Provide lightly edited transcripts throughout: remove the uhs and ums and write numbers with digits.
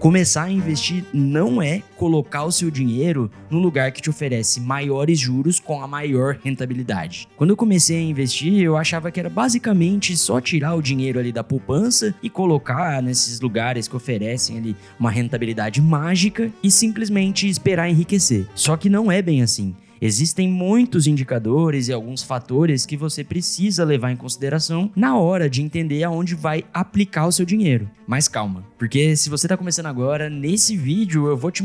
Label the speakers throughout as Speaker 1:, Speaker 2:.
Speaker 1: Começar a investir não é colocar o seu dinheiro no lugar que te oferece maiores juros com a maior rentabilidade. Quando eu comecei a investir, eu achava que era basicamente só tirar o dinheiro ali da poupança e colocar nesses lugares que oferecem ali uma rentabilidade mágica e simplesmente esperar enriquecer. Só que não é bem assim. Existem muitos indicadores e alguns fatores que você precisa levar em consideração na hora de entender aonde vai aplicar o seu dinheiro. Mas calma, porque se você está começando agora, nesse vídeo eu vou te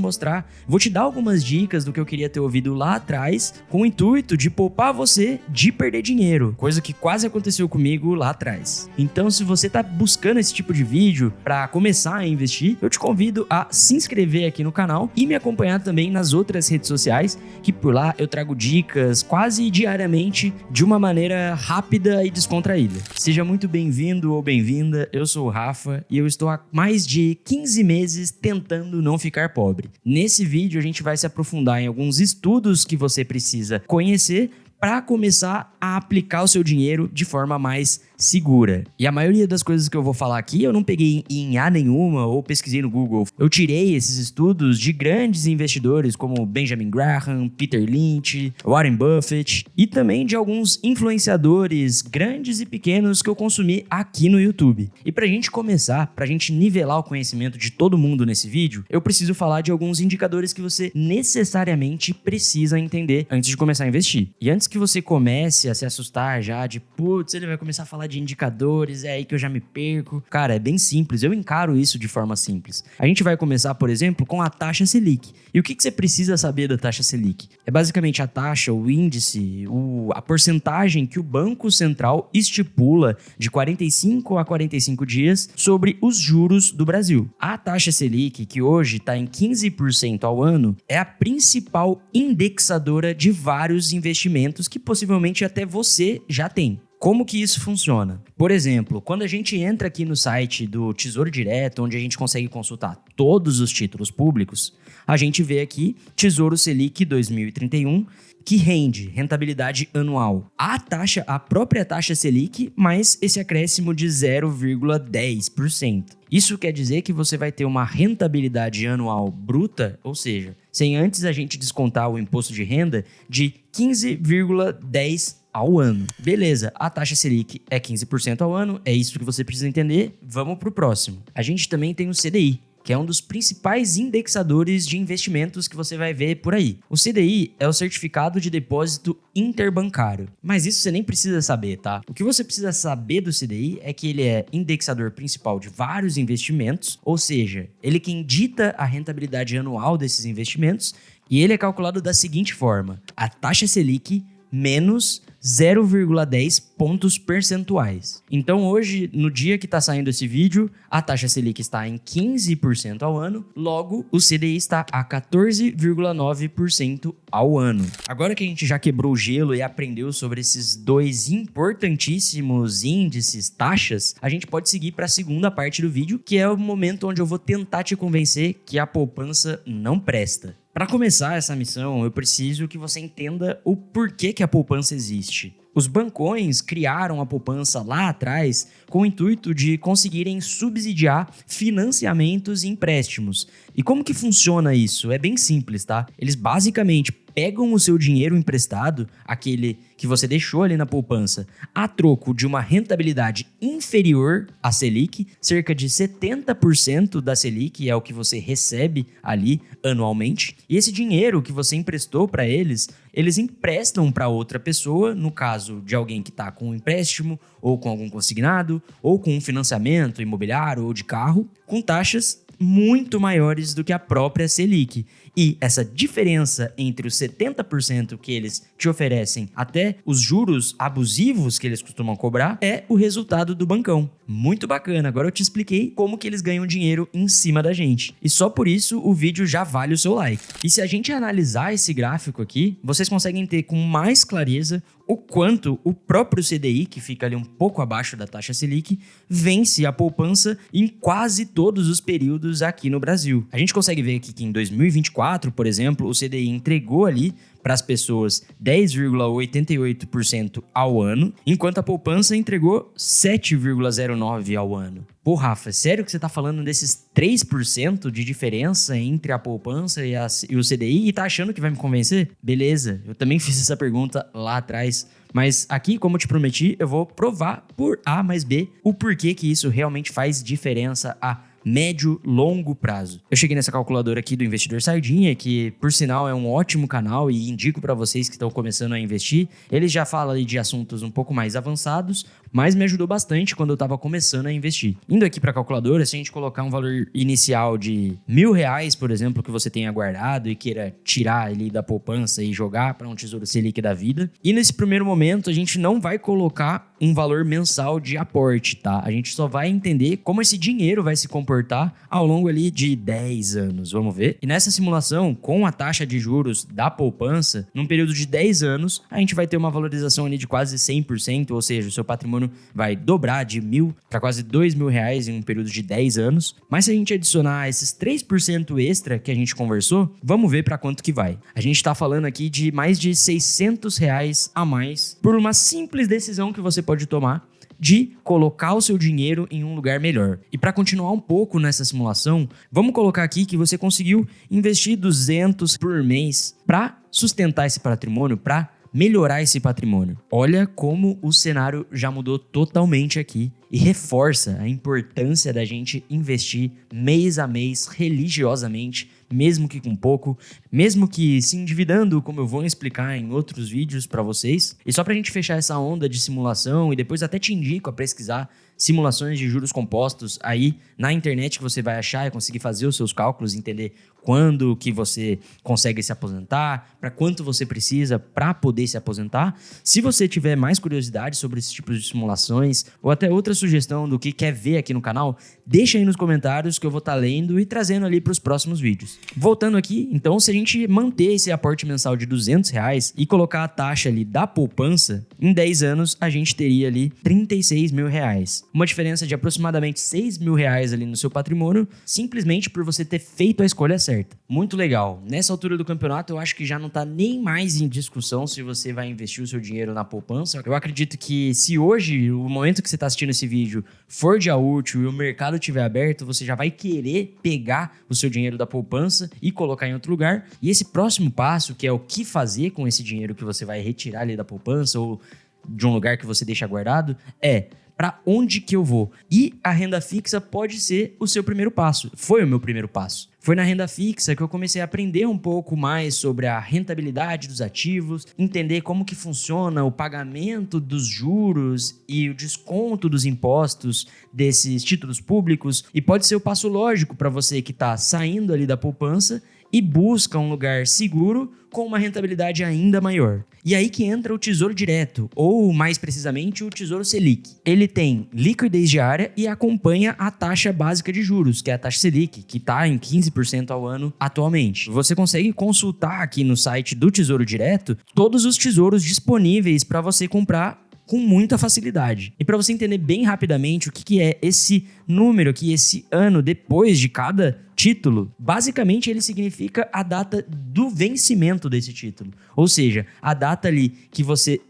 Speaker 1: dar algumas dicas do que eu queria ter ouvido lá atrás, com o intuito de poupar você de perder dinheiro, coisa que quase aconteceu comigo lá atrás. Então, se você está buscando esse tipo de vídeo para começar a investir, eu te convido a se inscrever aqui no canal e me acompanhar também nas outras redes sociais, que por lá eu trago dicas quase diariamente de uma maneira rápida e descontraída. Seja muito bem-vindo ou bem-vinda, eu sou o Rafa e eu estou há mais de 15 meses tentando não ficar pobre. Nesse vídeo a gente vai se aprofundar em alguns estudos que você precisa conhecer para começar a aplicar o seu dinheiro de forma mais segura. E a maioria das coisas que eu vou falar aqui eu não peguei em A nenhuma ou pesquisei no Google. Eu tirei esses estudos de grandes investidores como Benjamin Graham, Peter Lynch, Warren Buffett e também de alguns influenciadores grandes e pequenos que eu consumi aqui no YouTube. E pra gente começar, pra gente nivelar o conhecimento de todo mundo nesse vídeo, eu preciso falar de alguns indicadores que você necessariamente precisa entender antes de começar a investir. E antes que você comece a se assustar já de, putz, ele vai começar a falar de indicadores, é aí que eu já me perco. Cara, é bem simples, eu encaro isso de forma simples. A gente vai começar, por exemplo, com a taxa Selic. E o que você precisa saber da taxa Selic? É basicamente a taxa, o índice, a porcentagem que o Banco Central estipula de 45 a 45 dias sobre os juros do Brasil. A taxa Selic, que hoje está em 15% ao ano, é a principal indexadora de vários investimentos que possivelmente até você já tem. Como que isso funciona? Por exemplo, quando a gente entra aqui no site do Tesouro Direto, onde a gente consegue consultar todos os títulos públicos, a gente vê aqui Tesouro Selic 2031, que rende rentabilidade anual. A própria taxa Selic, mais esse acréscimo de 0,10%. Isso quer dizer que você vai ter uma rentabilidade anual bruta, ou seja, sem antes a gente descontar o imposto de renda, de 15,10% ao ano. Beleza, a taxa Selic é 15% ao ano, é isso que você precisa entender. Vamos para o próximo. A gente também tem o CDI, que é um dos principais indexadores de investimentos que você vai ver por aí. O CDI é o Certificado de Depósito Interbancário, mas isso você nem precisa saber, tá? O que você precisa saber do CDI é que ele é indexador principal de vários investimentos, ou seja, ele quem dita a rentabilidade anual desses investimentos, e ele é calculado da seguinte forma: a taxa Selic menos 0,10 pontos percentuais. Então hoje, no dia que está saindo esse vídeo, a taxa Selic está em 15% ao ano, logo o CDI está a 14,9% ao ano. Agora que a gente já quebrou o gelo e aprendeu sobre esses dois importantíssimos índices, taxas, a gente pode seguir para a segunda parte do vídeo, que é o momento onde eu vou tentar te convencer que a poupança não presta. Para começar essa missão, eu preciso que você entenda o porquê que a poupança existe. Os bancões criaram a poupança lá atrás com o intuito de conseguirem subsidiar financiamentos e empréstimos. E como que funciona isso? É bem simples, tá? Eles basicamente pegam o seu dinheiro emprestado, aquele que você deixou ali na poupança, a troco de uma rentabilidade inferior à Selic, cerca de 70% da Selic é o que você recebe ali anualmente. E esse dinheiro que você emprestou para eles emprestam para outra pessoa, no caso de alguém que está com um empréstimo, ou com algum consignado, ou com um financiamento imobiliário ou de carro, com taxas muito maiores do que a própria Selic. E essa diferença entre os 70% que eles te oferecem até os juros abusivos que eles costumam cobrar é o resultado do bancão. Muito bacana, agora eu te expliquei como que eles ganham dinheiro em cima da gente. E só por isso o vídeo já vale o seu like. E se a gente analisar esse gráfico aqui, vocês conseguem ter com mais clareza o quanto o próprio CDI, que fica ali um pouco abaixo da taxa Selic, vence a poupança em quase todos os períodos aqui no Brasil. A gente consegue ver aqui que em 2024, por exemplo, o CDI entregou ali para as pessoas 10,88% ao ano, enquanto a poupança entregou 7,09% ao ano. Pô, Rafa, sério que você tá falando desses 3% de diferença entre a poupança e o CDI e tá achando que vai me convencer? Beleza, eu também fiz essa pergunta lá atrás. Mas aqui, como eu te prometi, eu vou provar por A mais B o porquê que isso realmente faz diferença a médio, longo prazo. Eu cheguei nessa calculadora aqui do Investidor Sardinha, que por sinal é um ótimo canal e indico para vocês que estão começando a investir. Ele já fala ali de assuntos um pouco mais avançados, mas me ajudou bastante quando eu estava começando a investir. Indo aqui para a calculadora, se a gente colocar um valor inicial de R$1.000, por exemplo, que você tenha guardado e queira tirar ali da poupança e jogar para um Tesouro Selic da vida. E nesse primeiro momento, a gente não vai colocar um valor mensal de aporte, tá? A gente só vai entender como esse dinheiro vai se comportar ao longo ali de 10 anos, vamos ver? E nessa simulação, com a taxa de juros da poupança, num período de 10 anos, a gente vai ter uma valorização ali de quase 100%, ou seja, o seu patrimônio vai dobrar de R$1.000 para quase R$2.000 em um período de 10 anos. Mas se a gente adicionar esses 3% extra que a gente conversou, vamos ver para quanto que vai. A gente tá falando aqui de mais de R$600 a mais por uma simples decisão que você pode tomar de colocar o seu dinheiro em um lugar melhor. E para continuar um pouco nessa simulação, vamos colocar aqui que você conseguiu investir R$200 por mês para sustentar esse patrimônio, para melhorar esse patrimônio. Olha como o cenário já mudou totalmente aqui e reforça a importância da gente investir mês a mês, religiosamente, mesmo que com pouco, mesmo que se endividando, como eu vou explicar em outros vídeos para vocês. E só para a gente fechar essa onda de simulação, e depois até te indico a pesquisar simulações de juros compostos aí na internet que você vai achar e conseguir fazer os seus cálculos, entender quando que você consegue se aposentar, para quanto você precisa para poder se aposentar. Se você tiver mais curiosidade sobre esse tipo de simulações ou até outra sugestão do que quer ver aqui no canal, deixa aí nos comentários que eu vou estar lendo e trazendo ali para os próximos vídeos. Voltando aqui, então, se a gente manter esse aporte mensal de R$200 e colocar a taxa ali da poupança, em 10 anos a gente teria ali R$36.000. Uma diferença de aproximadamente R$6.000 ali no seu patrimônio, simplesmente por você ter feito a escolha certa. Muito legal. Nessa altura do campeonato, eu acho que já não tá nem mais em discussão se você vai investir o seu dinheiro na poupança. Eu acredito que se hoje, o momento que você tá assistindo esse vídeo, for dia útil e o mercado estiver aberto, você já vai querer pegar o seu dinheiro da poupança e colocar em outro lugar. E esse próximo passo, que é o que fazer com esse dinheiro que você vai retirar ali da poupança ou de um lugar que você deixa guardado, é para onde que eu vou? E a renda fixa pode ser o seu primeiro passo. Foi o meu primeiro passo. Foi na renda fixa que eu comecei a aprender um pouco mais sobre a rentabilidade dos ativos, entender como que funciona o pagamento dos juros e o desconto dos impostos desses títulos públicos. E pode ser o passo lógico para você que está saindo ali da poupança e busca um lugar seguro com uma rentabilidade ainda maior. E aí que entra o Tesouro Direto, ou mais precisamente o Tesouro Selic. Ele tem liquidez diária e acompanha a taxa básica de juros, que é a taxa Selic, que está em 15% ao ano atualmente. Você consegue consultar aqui no site do Tesouro Direto todos os tesouros disponíveis para você comprar com muita facilidade. E para você entender bem rapidamente o que é esse número aqui, esse ano depois de cada título, basicamente ele significa a data do vencimento desse título. Ou seja, a data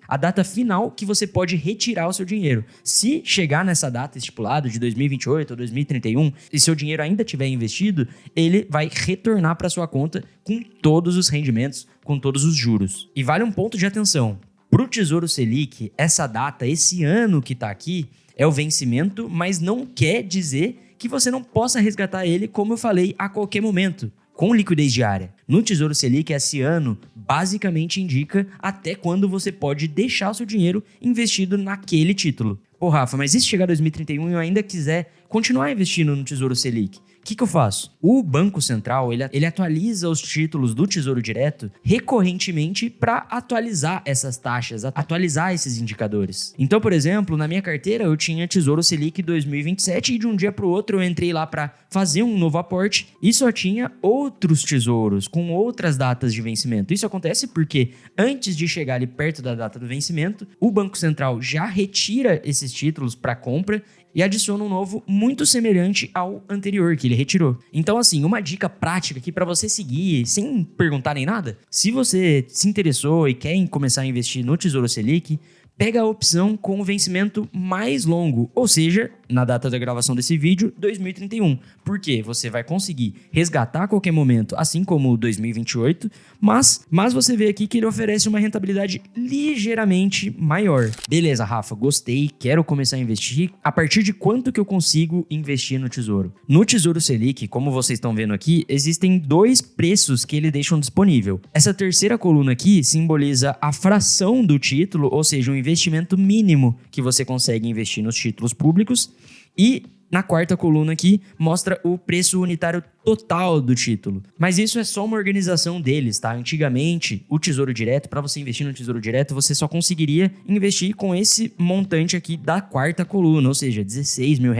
Speaker 1: a data final que você pode retirar o seu dinheiro. Se chegar nessa data estipulada de 2028 ou 2031 e seu dinheiro ainda estiver investido, ele vai retornar para sua conta com todos os rendimentos, com todos os juros. E vale um ponto de atenção. Para o Tesouro Selic, essa data, esse ano que está aqui, é o vencimento, mas não quer dizer que você não possa resgatar ele, como eu falei, a qualquer momento, com liquidez diária. No Tesouro Selic, esse ano basicamente indica até quando você pode deixar o seu dinheiro investido naquele título. Pô, Rafa, mas e se chegar 2031 e eu ainda quiser continuar investindo no Tesouro Selic? O que eu faço? O Banco Central, ele atualiza os títulos do Tesouro Direto recorrentemente para atualizar essas taxas, atualizar esses indicadores. Então, por exemplo, na minha carteira eu tinha Tesouro Selic 2027 e de um dia para o outro eu entrei lá para fazer um novo aporte e só tinha outros tesouros com outras datas de vencimento. Isso acontece porque antes de chegar ali perto da data do vencimento, o Banco Central já retira esses títulos para compra e adiciona um novo muito semelhante ao anterior que ele retirou. Então assim, uma dica prática aqui para você seguir sem perguntar nem nada. Se você se interessou e quer começar a investir no Tesouro Selic, pega a opção com o vencimento mais longo, ou seja, na data da gravação desse vídeo, 2031. Porque você vai conseguir resgatar a qualquer momento, assim como o 2028, mas você vê aqui que ele oferece uma rentabilidade ligeiramente maior. Beleza, Rafa, gostei, quero começar a investir. A partir de quanto que eu consigo investir no Tesouro? No Tesouro Selic, como vocês estão vendo aqui, existem 2 preços que ele deixam disponível. Essa terceira coluna aqui simboliza a fração do título, ou seja, um investimento mínimo que você consegue investir nos títulos públicos, e na quarta coluna aqui mostra o preço unitário total do título. Mas isso é só uma organização deles, tá? Antigamente, o Tesouro Direto, para você investir no Tesouro Direto, você só conseguiria investir com esse montante aqui da quarta coluna, ou seja, R$16 mil.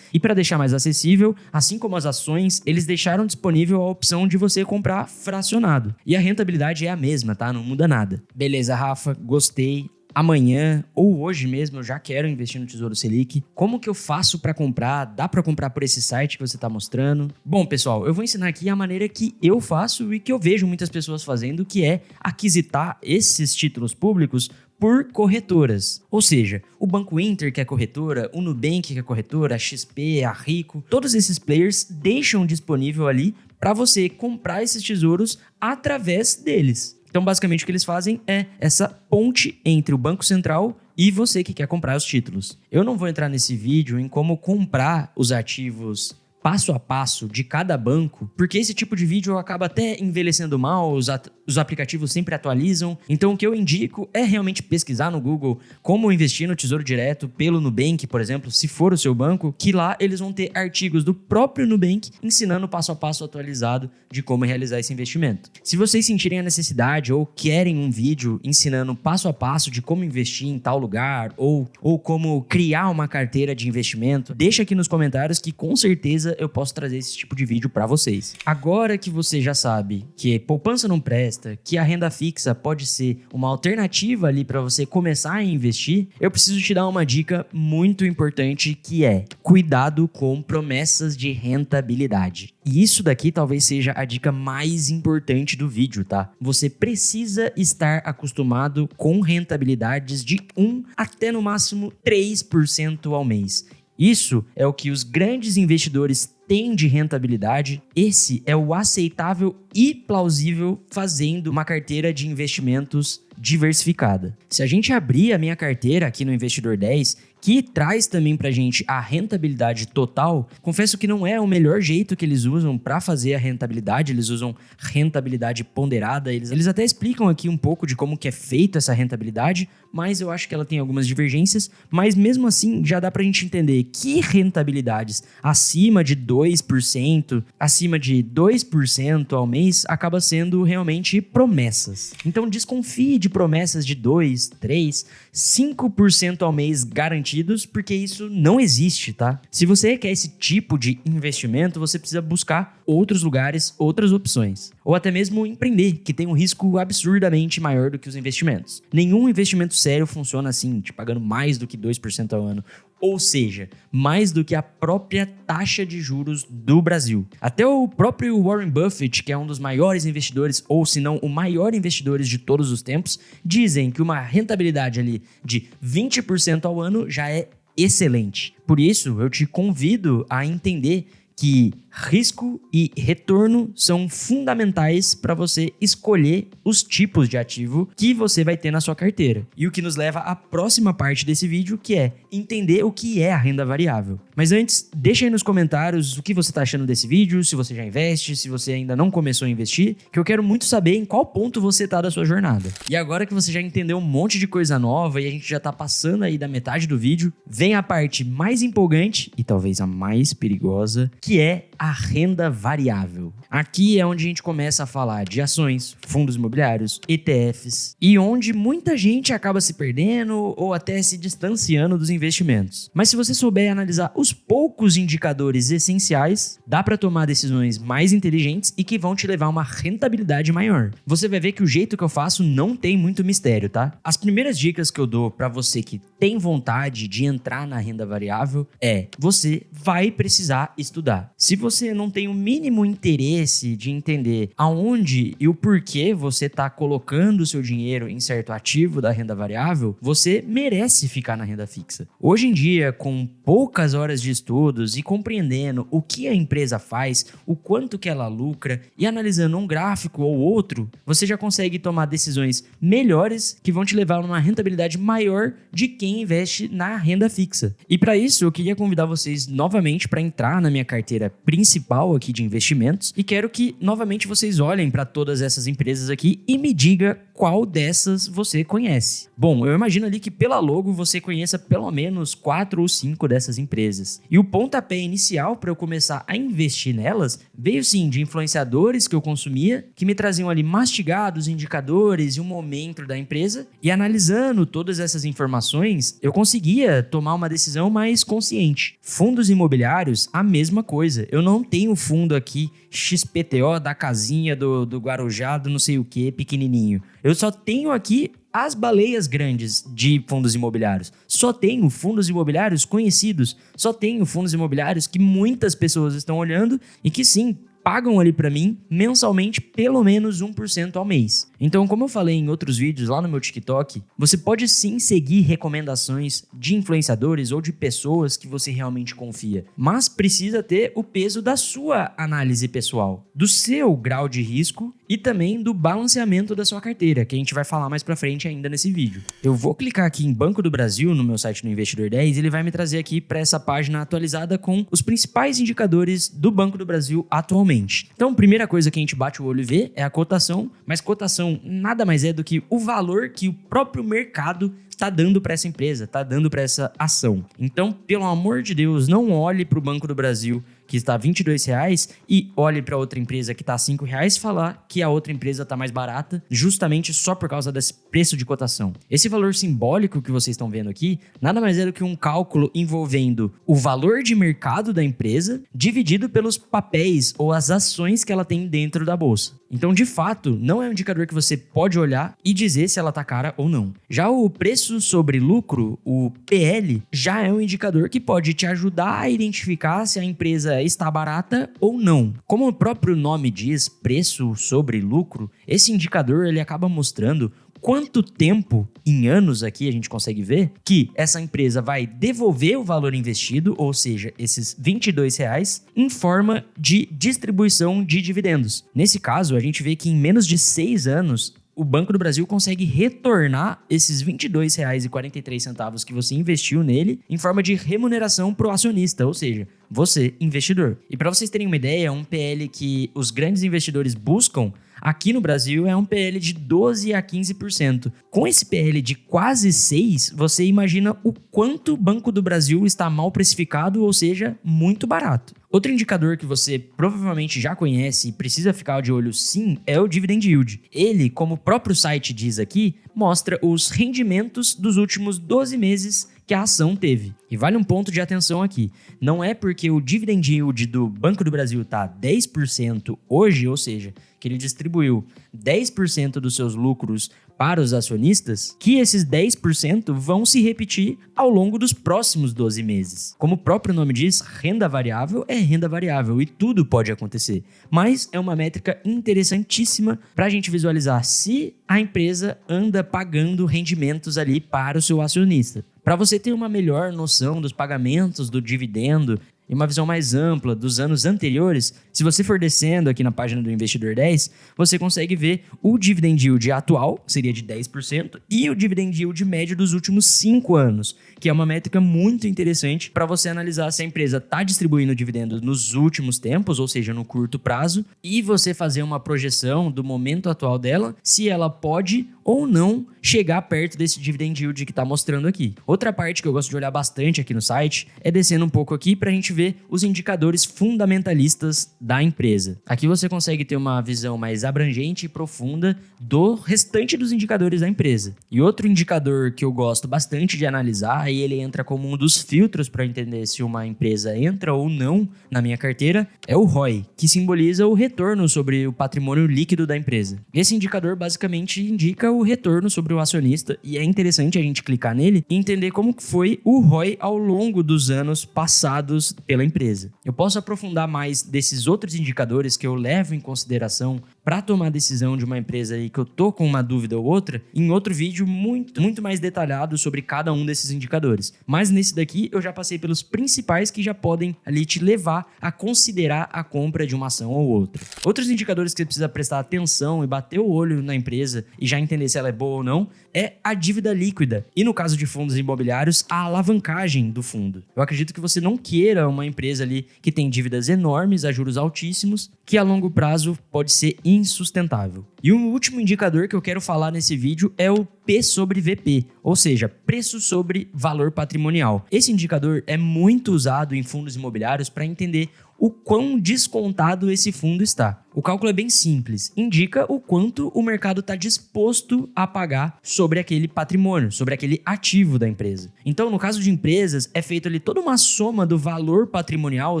Speaker 1: E para deixar mais acessível, assim como as ações, eles deixaram disponível a opção de você comprar fracionado. E a rentabilidade é a mesma, tá? Não muda nada. Beleza, Rafa, gostei. Amanhã ou hoje mesmo eu já quero investir no Tesouro Selic. Como que eu faço para comprar? Dá para comprar por esse site que você está mostrando? Bom, pessoal, eu vou ensinar aqui a maneira que eu faço e que eu vejo muitas pessoas fazendo, que é aquisitar esses títulos públicos por corretoras. Ou seja, o Banco Inter, que é corretora, o Nubank, que é corretora, a XP, a Rico, todos esses players deixam disponível ali para você comprar esses tesouros através deles. Então, basicamente, o que eles fazem é essa ponte entre o Banco Central e você que quer comprar os títulos. Eu não vou entrar nesse vídeo em como comprar os ativos passo a passo de cada banco, porque esse tipo de vídeo acaba até envelhecendo mal, os aplicativos sempre atualizam. Então o que eu indico é realmente pesquisar no Google como investir no Tesouro Direto pelo Nubank, por exemplo, se for o seu banco, que lá eles vão ter artigos do próprio Nubank ensinando passo a passo atualizado de como realizar esse investimento. Se vocês sentirem a necessidade ou querem um vídeo ensinando passo a passo de como investir em tal lugar ou como criar uma carteira de investimento, deixa aqui nos comentários que com certeza eu posso trazer esse tipo de vídeo para vocês. Agora que você já sabe que poupança não presta, que a renda fixa pode ser uma alternativa ali para você começar a investir, eu preciso te dar uma dica muito importante, que é cuidado com promessas de rentabilidade. E isso daqui talvez seja a dica mais importante do vídeo, tá? Você precisa estar acostumado com rentabilidades de 1 até no máximo 3% ao mês. Isso é o que os grandes investidores têm de rentabilidade. Esse é o aceitável e plausível fazendo uma carteira de investimentos diversificada. Se a gente abrir a minha carteira aqui no Investidor 10, que traz também pra gente a rentabilidade total, confesso que não é o melhor jeito que eles usam para fazer a rentabilidade, eles usam rentabilidade ponderada, eles até explicam aqui um pouco de como que é feita essa rentabilidade, mas eu acho que ela tem algumas divergências, mas mesmo assim já dá pra gente entender que rentabilidades acima de 2%, acima de 2% ao mês, acaba sendo realmente promessas. Então desconfie de promessas de 2, 3, 5% ao mês garantidos, porque isso não existe, tá? Se você quer esse tipo de investimento, você precisa buscar outros lugares, outras opções. Ou até mesmo empreender, que tem um risco absurdamente maior do que os investimentos. Nenhum investimento sério funciona assim, te pagando mais do que 2% ao ano. Ou seja, mais do que a própria taxa de juros do Brasil. Até o próprio Warren Buffett, que é um dos maiores investidores, ou se não o maior investidor de todos os tempos, dizem que uma rentabilidade ali de 20% ao ano já é excelente. Por isso, eu te convido a entender que risco e retorno são fundamentais para você escolher os tipos de ativo que você vai ter na sua carteira. E o que nos leva à próxima parte desse vídeo, que é entender o que é a renda variável. Mas antes, deixa aí nos comentários o que você está achando desse vídeo, se você já investe, se você ainda não começou a investir, que eu quero muito saber em qual ponto você está da sua jornada. E agora que você já entendeu um monte de coisa nova e a gente já está passando aí da metade do vídeo, vem a parte mais empolgante e talvez a mais perigosa, que é a renda variável. Aqui é onde a gente começa a falar de ações, fundos imobiliários, ETFs e onde muita gente acaba se perdendo ou até se distanciando dos investimentos. Mas se você souber analisar os poucos indicadores essenciais, dá para tomar decisões mais inteligentes e que vão te levar a uma rentabilidade maior. Você vai ver que o jeito que eu faço não tem muito mistério, tá? As primeiras dicas que eu dou para você que tem vontade de entrar na renda variável é: você vai precisar estudar. Se você não tem o mínimo interesse de entender aonde e o porquê você está colocando o seu dinheiro em certo ativo da renda variável, você merece ficar na renda fixa. Hoje em dia, com poucas horas de estudos e compreendendo o que a empresa faz, o quanto que ela lucra e analisando um gráfico ou outro, você já consegue tomar decisões melhores que vão te levar a uma rentabilidade maior de quem investe na renda fixa. E para isso, eu queria convidar vocês novamente para entrar na minha carteira principal aqui de investimentos e quero que novamente vocês olhem para todas essas empresas aqui e me diga qual dessas você conhece. Bom, eu imagino ali que pela logo você conheça pelo menos 4 ou 5 dessas empresas. E o pontapé inicial para eu começar a investir nelas veio sim de influenciadores que eu consumia, que me traziam ali mastigados indicadores e um momento da empresa, e analisando todas essas informações, eu conseguia tomar uma decisão mais consciente. Fundos imobiliários, a mesma coisa. Eu não tenho fundo aqui XPTO da casinha do Guarujá, do não sei o que, pequenininho. Eu só tenho aqui as baleias grandes de fundos imobiliários. Só tenho fundos imobiliários conhecidos. Só tenho fundos imobiliários que muitas pessoas estão olhando e que sim, pagam ali para mim mensalmente pelo menos 1% ao mês. Então, como eu falei em outros vídeos lá no meu TikTok, você pode sim seguir recomendações de influenciadores ou de pessoas que você realmente confia, mas precisa ter o peso da sua análise pessoal, do seu grau de risco e também do balanceamento da sua carteira, que a gente vai falar mais pra frente ainda nesse vídeo. Eu vou clicar aqui em Banco do Brasil no meu site no Investidor 10 e ele vai me trazer aqui para essa página atualizada com os principais indicadores do Banco do Brasil atualmente. Então, a primeira coisa que a gente bate o olho e vê é a cotação, mas cotação nada mais é do que o valor que o próprio mercado está dando para essa empresa, está dando para essa ação. Então, pelo amor de Deus, não olhe para o Banco do Brasil que está R$22 e olhe para outra empresa que está R$5 e falar que a outra empresa está mais barata justamente só por causa desse preço de cotação. Esse valor simbólico que vocês estão vendo aqui nada mais é do que um cálculo envolvendo o valor de mercado da empresa dividido pelos papéis ou as ações que ela tem dentro da bolsa. Então, de fato, não é um indicador que você pode olhar e dizer se ela está cara ou não. Já o preço sobre lucro, o PL, já é um indicador que pode te ajudar a identificar se a empresa está barata ou não. Como o próprio nome diz, preço sobre lucro, esse indicador ele acaba mostrando quanto tempo, em anos aqui a gente consegue ver, que essa empresa vai devolver o valor investido, ou seja, esses R$22, em forma de distribuição de dividendos. Nesse caso, a gente vê que em menos de 6 anos, o Banco do Brasil consegue retornar esses R$22,43 que você investiu nele em forma de remuneração pro acionista, ou seja, você, investidor. E para vocês terem uma ideia, um PL que os grandes investidores buscam aqui no Brasil é um PL de 12 a 15%. Com esse PL de quase 6, você imagina o quanto o Banco do Brasil está mal precificado, ou seja, muito barato. Outro indicador que você provavelmente já conhece e precisa ficar de olho sim é o Dividend Yield. Ele, como o próprio site diz aqui, mostra os rendimentos dos últimos 12 meses que a ação teve. E vale um ponto de atenção aqui. Não é porque o Dividend Yield do Banco do Brasil está 10% hoje, ou seja, que ele distribuiu 10% dos seus lucros para os acionistas, que esses 10% vão se repetir ao longo dos próximos 12 meses. Como o próprio nome diz, renda variável é renda variável e tudo pode acontecer. Mas é uma métrica interessantíssima para a gente visualizar se a empresa anda pagando rendimentos ali para o seu acionista. Para você ter uma melhor noção dos pagamentos do dividendo e uma visão mais ampla dos anos anteriores, se você for descendo aqui na página do Investidor 10, você consegue ver o Dividend Yield atual, seria de 10%, e o Dividend Yield médio dos últimos 5 anos, que é uma métrica muito interessante para você analisar se a empresa está distribuindo dividendos nos últimos tempos, ou seja, no curto prazo, e você fazer uma projeção do momento atual dela, se ela pode ou não chegar perto desse Dividend Yield que está mostrando aqui. Outra parte que eu gosto de olhar bastante aqui no site é descendo um pouco aqui para a gente vê os indicadores fundamentalistas da empresa. Aqui você consegue ter uma visão mais abrangente e profunda do restante dos indicadores da empresa. E outro indicador que eu gosto bastante de analisar, e ele entra como um dos filtros para entender se uma empresa entra ou não na minha carteira, é o ROI, que simboliza o retorno sobre o patrimônio líquido da empresa. Esse indicador basicamente indica o retorno sobre o acionista e é interessante a gente clicar nele e entender como foi o ROI ao longo dos anos passados pela empresa. Eu posso aprofundar mais desses outros indicadores que eu levo em consideração para tomar a decisão de uma empresa aí que eu tô com uma dúvida ou outra, em outro vídeo muito mais detalhado sobre cada um desses indicadores. Mas nesse daqui eu já passei pelos principais que já podem ali te levar a considerar a compra de uma ação ou outra. Outros indicadores que você precisa prestar atenção e bater o olho na empresa e já entender se ela é boa ou não é a dívida líquida e, no caso de fundos imobiliários, a alavancagem do fundo. Eu acredito que você não queira uma empresa ali que tem dívidas enormes a juros altíssimos, que a longo prazo pode ser insustentável. E o último indicador que eu quero falar nesse vídeo é o P sobre VP, ou seja, preço sobre valor patrimonial. Esse indicador é muito usado em fundos imobiliários para entender o quão descontado esse fundo está. O cálculo é bem simples, indica o quanto o mercado está disposto a pagar sobre aquele patrimônio, sobre aquele ativo da empresa. Então, no caso de empresas, é feita ali toda uma soma do valor patrimonial, ou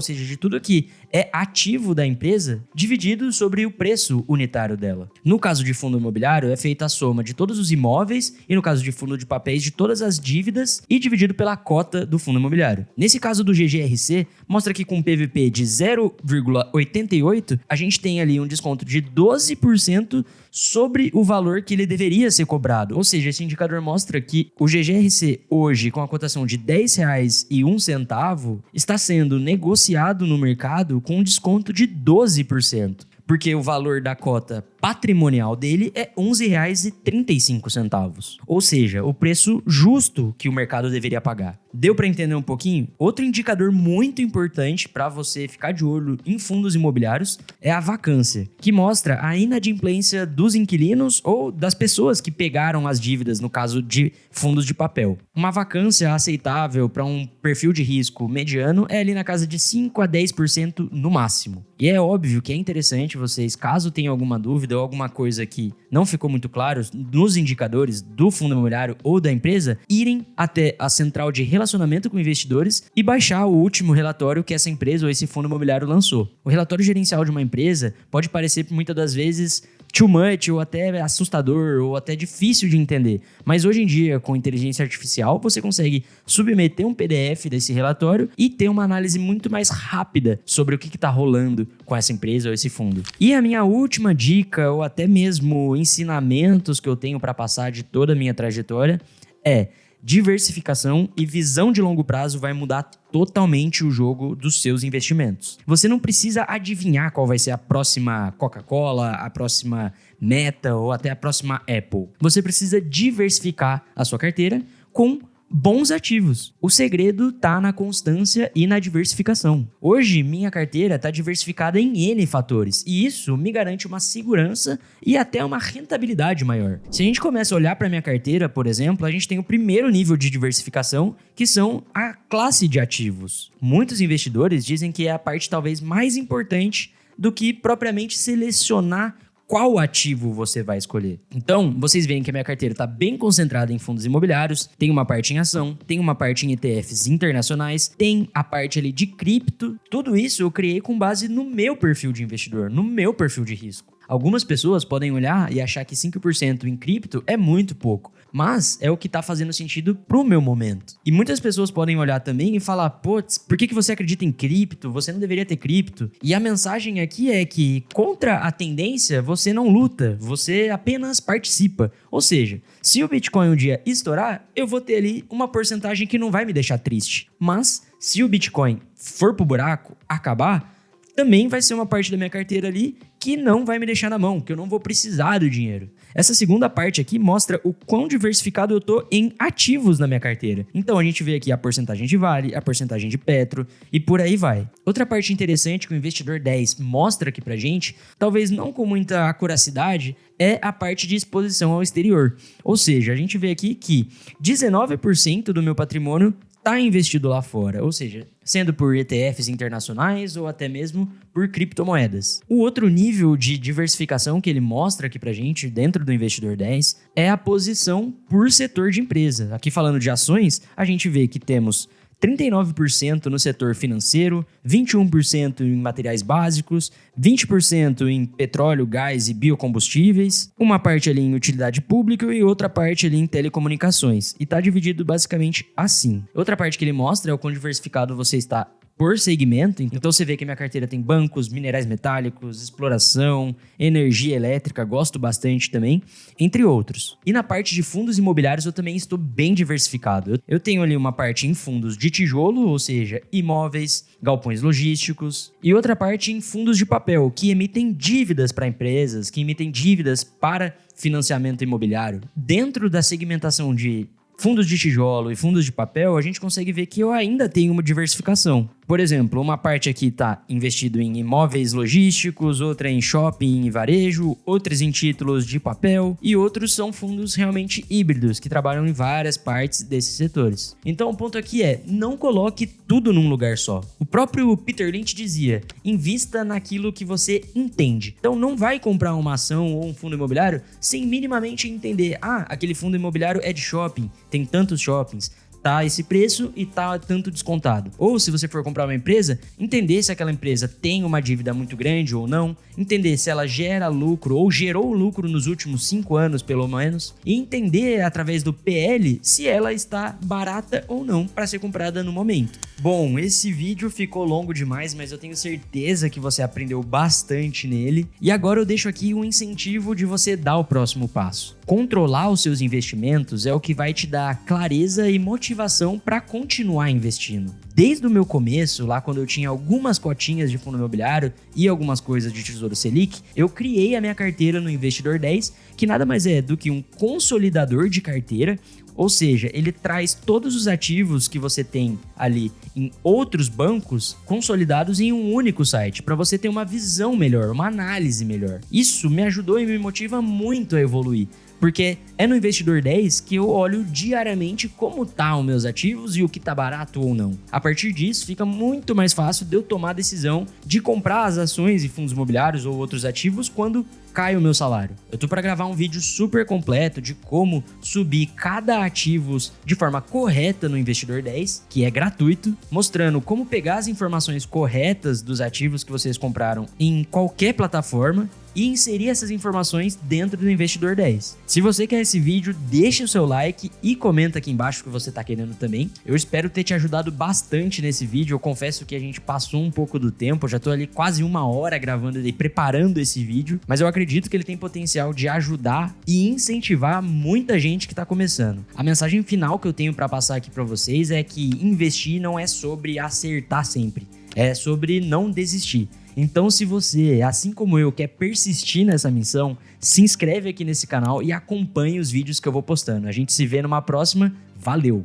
Speaker 1: seja, de tudo que é ativo da empresa, dividido sobre o preço unitário dela. No caso de fundo imobiliário, é feita a soma de todos os imóveis e, no caso de fundo de papéis, de todas as dívidas e dividido pela cota do fundo imobiliário. Nesse caso do GGRC, mostra que com PVP de 0,88, a gente tem ali um desconto de 12% sobre o valor que ele deveria ser cobrado. Ou seja, esse indicador mostra que o GGRC hoje, com a cotação de R$10,01, está sendo negociado no mercado com um desconto de 12%. Porque o valor da cota patrimonial dele é R$11,35. Ou seja, o preço justo que o mercado deveria pagar. Deu para entender um pouquinho? Outro indicador muito importante para você ficar de olho em fundos imobiliários é a vacância, que mostra a inadimplência dos inquilinos ou das pessoas que pegaram as dívidas, no caso de fundos de papel. Uma vacância aceitável para um perfil de risco mediano é ali na casa de 5 a 10% no máximo. E é óbvio que é interessante vocês, caso tenham alguma dúvida ou alguma coisa que não ficou muito claro nos indicadores do fundo imobiliário ou da empresa, irem até a central de relacionamento com investidores e baixar o último relatório que essa empresa ou esse fundo imobiliário lançou. O relatório gerencial de uma empresa pode parecer muitas das vezes too much, ou até assustador, ou até difícil de entender. Mas hoje em dia, com inteligência artificial, você consegue submeter um PDF desse relatório e ter uma análise muito mais rápida sobre o que está rolando com essa empresa ou esse fundo. E a minha última dica, ou até mesmo ensinamentos que eu tenho para passar de toda a minha trajetória, é: diversificação e visão de longo prazo vai mudar totalmente o jogo dos seus investimentos. Você não precisa adivinhar qual vai ser a próxima Coca-Cola, a próxima Meta ou até a próxima Apple. Você precisa diversificar a sua carteira com bons ativos. O segredo tá na constância e na diversificação. Hoje, minha carteira está diversificada em N fatores, e isso me garante uma segurança e até uma rentabilidade maior. Se a gente começa a olhar para minha carteira, por exemplo, a gente tem o primeiro nível de diversificação, que são a classe de ativos. Muitos investidores dizem que é a parte talvez mais importante do que propriamente selecionar qual ativo você vai escolher. Então, vocês veem que a minha carteira está bem concentrada em fundos imobiliários, tem uma parte em ação, tem uma parte em ETFs internacionais, tem a parte ali de cripto. Tudo isso eu criei com base no meu perfil de investidor, no meu perfil de risco. Algumas pessoas podem olhar e achar que 5% em cripto é muito pouco, mas é o que está fazendo sentido pro meu momento. E muitas pessoas podem olhar também e falar: putz, por que você acredita em cripto? Você não deveria ter cripto. E a mensagem aqui é que contra a tendência você não luta, você apenas participa. Ou seja, se o Bitcoin um dia estourar, eu vou ter ali uma porcentagem que não vai me deixar triste. Mas se o Bitcoin for pro buraco, acabar, também vai ser uma parte da minha carteira ali que não vai me deixar na mão, que eu não vou precisar do dinheiro. Essa segunda parte aqui mostra o quão diversificado eu tô em ativos na minha carteira. Então a gente vê aqui a porcentagem de Vale, a porcentagem de Petro e por aí vai. Outra parte interessante que o Investidor 10 mostra aqui pra gente, talvez não com muita acuracidade, é a parte de exposição ao exterior. Ou seja, a gente vê aqui que 19% do meu patrimônio está investido lá fora, ou seja, sendo por ETFs internacionais ou até mesmo por criptomoedas. O outro nível de diversificação que ele mostra aqui pra gente, dentro do Investidor 10, é a posição por setor de empresa. Aqui falando de ações, a gente vê que temos 39% no setor financeiro, 21% em materiais básicos, 20% em petróleo, gás e biocombustíveis, uma parte ali em utilidade pública e outra parte ali em telecomunicações. E está dividido basicamente assim. Outra parte que ele mostra é o quão diversificado você está por segmento. Então você vê que minha carteira tem bancos, minerais metálicos, exploração, energia elétrica, gosto bastante também, entre outros. E na parte de fundos imobiliários eu também estou bem diversificado. Eu tenho ali uma parte em fundos de tijolo, ou seja, imóveis, galpões logísticos, e outra parte em fundos de papel, que emitem dívidas para empresas, que emitem dívidas para financiamento imobiliário. Dentro da segmentação de fundos de tijolo e fundos de papel, a gente consegue ver que eu ainda tenho uma diversificação. Por exemplo, uma parte aqui está investido em imóveis logísticos, outra em shopping e varejo, outras em títulos de papel e outros são fundos realmente híbridos, que trabalham em várias partes desses setores. Então o ponto aqui é, não coloque tudo num lugar só. O próprio Peter Lynch dizia, invista naquilo que você entende. Então não vai comprar uma ação ou um fundo imobiliário sem minimamente entender, aquele fundo imobiliário é de shopping, tem tantos shoppings, tá esse preço e tá tanto descontado. Ou se você for comprar uma empresa, entender se aquela empresa tem uma dívida muito grande ou não, entender se ela gera lucro ou gerou lucro nos últimos 5 anos pelo menos, e entender através do PL se ela está barata ou não para ser comprada no momento. Bom, esse vídeo ficou longo demais, mas eu tenho certeza que você aprendeu bastante nele. E agora eu deixo aqui um incentivo de você dar o próximo passo. Controlar os seus investimentos é o que vai te dar clareza e motivação para continuar investindo. Desde o meu começo, lá quando eu tinha algumas cotinhas de fundo imobiliário e algumas coisas de Tesouro Selic, eu criei a minha carteira no Investidor 10, que nada mais é do que um consolidador de carteira. Ou seja, ele traz todos os ativos que você tem ali em outros bancos consolidados em um único site, para você ter uma visão melhor, uma análise melhor. Isso me ajudou e me motiva muito a evoluir, porque é no Investidor 10 que eu olho diariamente como tá os meus ativos e o que tá barato ou não. A partir disso, fica muito mais fácil de eu tomar a decisão de comprar as ações e fundos imobiliários ou outros ativos quando cai o meu salário. Eu tô para gravar um vídeo super completo de como subir cada ativo de forma correta no Investidor 10, que é gratuito, mostrando como pegar as informações corretas dos ativos que vocês compraram em qualquer plataforma e inserir essas informações dentro do Investidor 10. Se você quer esse vídeo, deixa o seu like e comenta aqui embaixo o que você tá querendo também. Eu espero ter te ajudado bastante nesse vídeo. Eu confesso que a gente passou um pouco do tempo, eu já tô ali quase 1 hora gravando e preparando esse vídeo, mas eu acredito que ele tem potencial de ajudar e incentivar muita gente que tá começando. A mensagem final que eu tenho para passar aqui para vocês é que investir não é sobre acertar sempre, é sobre não desistir. Então, se você, assim como eu, quer persistir nessa missão, se inscreve aqui nesse canal e acompanhe os vídeos que eu vou postando. A gente se vê numa próxima. Valeu!